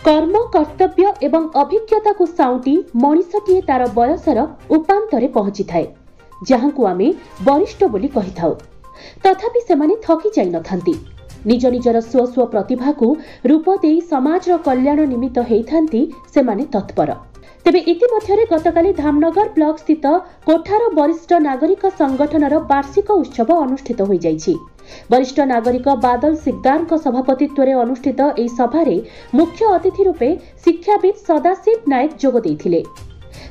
कर्म कर्तव्य एवं अभिज्ञता को साउटी मनीषटीए तार बयसर उपांतरे पहुंची थाए जहां को आमे वरिष्ठ बोली कहि थाउ। तथापि सेमाने थकी जाई नथांती। निज निजर स्व स्व प्रतिभा को रूप देई समाज रो कल्याण निमित्त हेइथांती सेमाने तत्पर। तेबे इतिमध्यरे गतकाली धामनगर ब्लॉक स्थित कोठार वरिष्ठ नागरिक संगठनर वार्षिक उत्सव अनुष्ठित होई जाइछि। वरिष्ठ नागरिक बादल सिकदार सभापतित्व में अनुष्ठित एही सभारे मुख्य अतिथि रूपे शिक्षाविद सदाशिव नायक जोग देइथिले।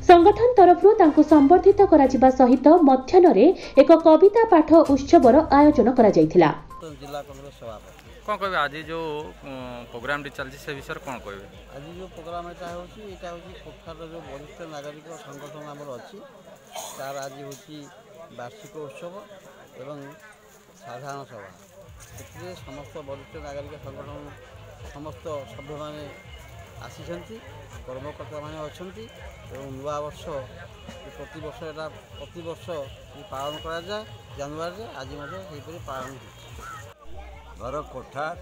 संगठन तरफरु तांको संबर्धित कराजिबा सहित मध्याह्नरे एक कविता पाठ उत्सवर आयोजन करा जाइथिला। जिला कांग्रेस सभापति कौन कहे आज जो प्रोग्राम चलती से विषय कौन कहे आज जो प्रोग्राम यहाँ कोठार जो वरिष्ठ नागरिक संगठन आमर अच्छी तार आज हूँ वार्षिक उत्सव एवं साधारण सभा से समस्त वरिष्ठ नागरिक संगठन समस्त सभ्य मैंने आसी कर्मकर्ता मैंने अच्छा नुआ वर्ष प्रति वर्ष पालन करा जाए जनवरी आज पालन घर कोठार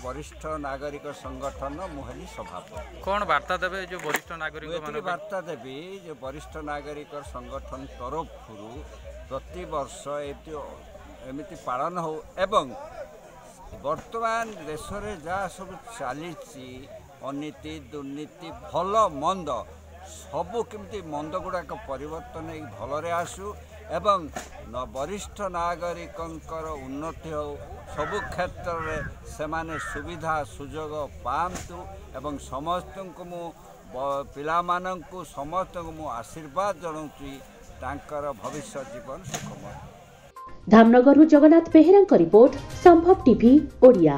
वरिष्ठ नागरिक संगठन मुहली सभापति कौन वार्ता देवे जो वरिष्ठ नागरिक वार्ता देवी जो वरिष्ठ नागरिक संगठन तरफ प्रति वर्ष एमती पालन हो एवं वर्तमान देश में जहाँ सब चली अनीति दुर्नीति भल मंद सबू केमती मंद गुड़ाक परिवर्तन भलरे आसू एवं वरिष्ठ नागरिकंकर उन्नति हो सबु क्षेत्र में सेमाने सुविधा सुजोग पातु एवं समस्त को मु पिला माननकु समस्त को मु आशीर्वाद जनाऊँगी तांकर भविष्य जीवन सुखमय। धामनगर जगन्नाथ बेहेरा रिपोर्ट संभव टीवी ओडिया।